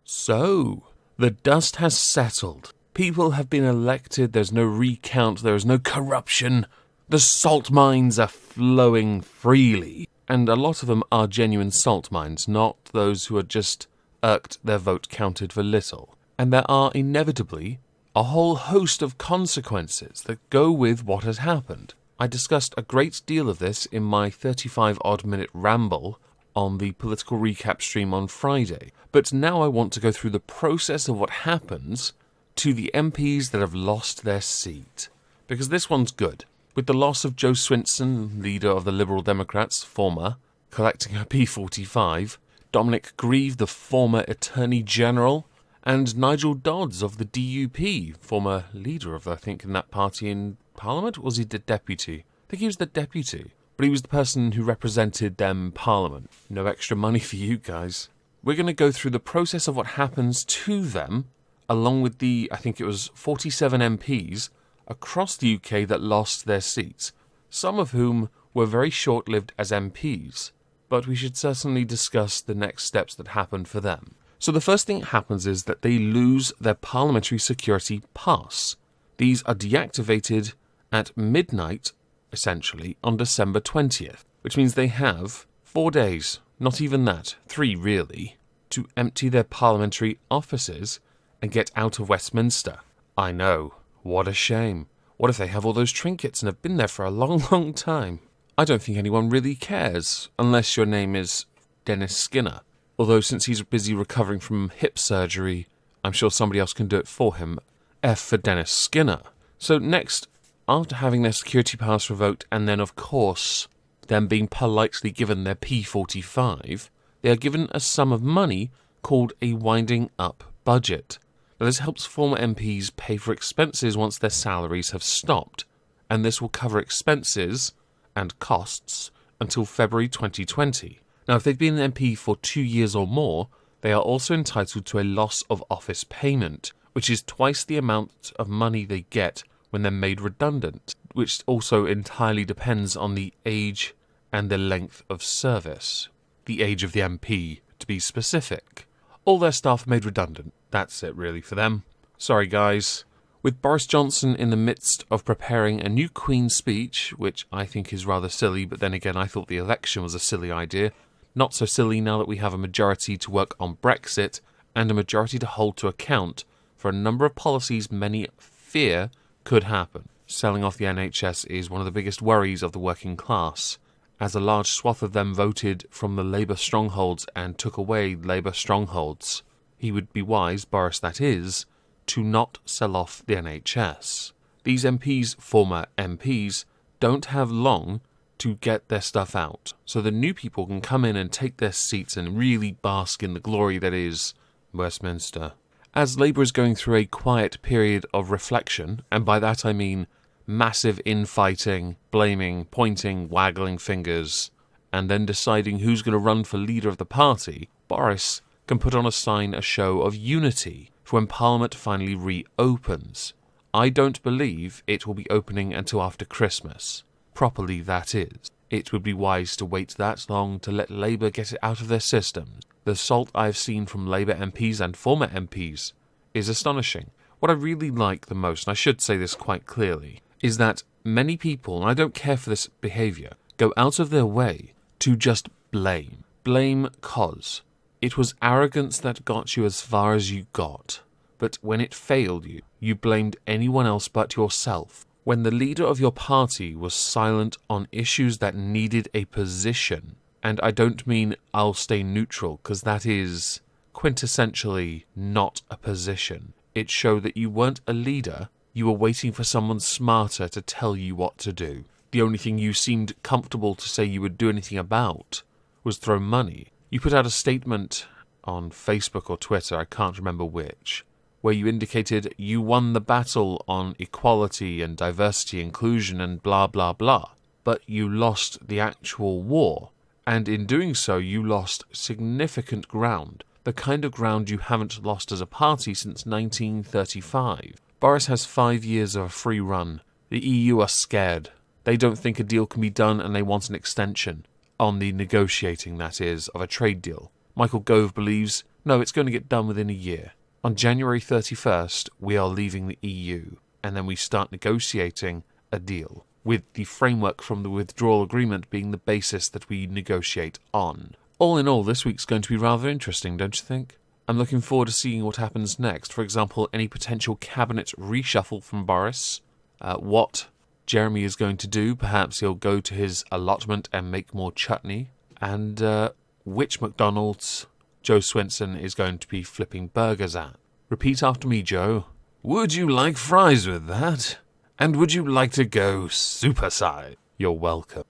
So, the dust has settled. People have been elected, there's no recount, there is no corruption. The salt mines are flowing freely. And a lot of them are genuine salt mines, not those who are just irked their vote counted for little. And there are inevitably a whole host of consequences that go with what has happened. I discussed a great deal of this in my 35-odd-minute ramble on the political recap stream on Friday. But now I want to go through the process of what happens to the MPs that have lost their seat. Because this one's good. With the loss of Jo Swinson, leader of the Liberal Democrats, former, collecting her P45, Dominic Grieve, the former Attorney General, and Nigel Dodds of the DUP, former leader of, I think, in that party in Parliament? Or was he the deputy? I think he was the deputy. But he was the person who represented them in Parliament. No extra money for you guys. We're going to go through the process of what happens to them, along with the, I think it was 47 MPs, across the UK that lost their seats, some of whom were very short-lived as MPs, but we should certainly discuss the next steps that happened for them. So the first thing that happens is that they lose their parliamentary security pass. These are deactivated at midnight, essentially, on December 20th, which means they have 4 days, not even that, 3 really, to empty their parliamentary offices and get out of Westminster. I know. What a shame. What if they have all those trinkets and have been there for a long, long time? I don't think anyone really cares, unless your name is Dennis Skinner. Although since he's busy recovering from hip surgery, I'm sure somebody else can do it for him. F for Dennis Skinner. So next, after having their security pass revoked and then, of course, them being politely given their P45, they are given a sum of money called a winding up budget. Now, this helps former MPs pay for expenses once their salaries have stopped, and this will cover expenses and costs until February 2020. Now, if they've been an MP for 2 years or more, they are also entitled to a loss of office payment, which is twice the amount of money they get when they're made redundant, which also entirely depends on the age and the length of service. The age of the MP, to be specific. All their staff are made redundant. That's it really for them. Sorry guys. With Boris Johnson in the midst of preparing a new Queen's speech, which I think is rather silly, but then again I thought the election was a silly idea. Not so silly now that we have a majority to work on Brexit and a majority to hold to account for a number of policies many fear could happen. Selling off the NHS is one of the biggest worries of the working class, as a large swath of them voted from the Labour strongholds and took away Labour strongholds. He would be wise, Boris that is, to not sell off the NHS. These MPs, former MPs, don't have long to get their stuff out, so the new people can come in and take their seats and really bask in the glory that is Westminster. As Labour is going through a quiet period of reflection, and by that I mean massive infighting, blaming, pointing, waggling fingers, and then deciding who's going to run for leader of the party, Boris can put on a show of unity for when Parliament finally reopens. I don't believe it will be opening until after Christmas. Properly, that is. It would be wise to wait that long to let Labour get it out of their systems. The salt I've seen from Labour MPs and former MPs is astonishing. What I really like the most, and I should say this quite clearly, is that many people, and I don't care for this behaviour, go out of their way to just blame. Blame cause. It was arrogance that got you as far as you got. But when it failed you, you blamed anyone else but yourself. When the leader of your party was silent on issues that needed a position, and I don't mean I'll stay neutral, because that is quintessentially not a position. It showed that you weren't a leader, you were waiting for someone smarter to tell you what to do. The only thing you seemed comfortable to say you would do anything about was throw money. You put out a statement on Facebook or Twitter, I can't remember which, where you indicated you won the battle on equality and diversity, inclusion and blah blah blah, but you lost the actual war, and in doing so you lost significant ground, the kind of ground you haven't lost as a party since 1935. Boris has 5 years of a free run. The EU are scared. They don't think a deal can be done and they want an extension. On the negotiating, that is, of a trade deal. Michael Gove believes, no, it's going to get done within a year. On January 31st, we are leaving the EU, and then we start negotiating a deal, with the framework from the withdrawal agreement being the basis that we negotiate on. All in all, this week's going to be rather interesting, don't you think? I'm looking forward to seeing what happens next. For example, any potential cabinet reshuffle from Boris, what Jeremy is going to do. Perhaps he'll go to his allotment and make more chutney, and which McDonald's Joe Swinson is going to be flipping burgers at. Repeat after me, Joe. Would you like fries with that? And would you like to go super size? You're welcome.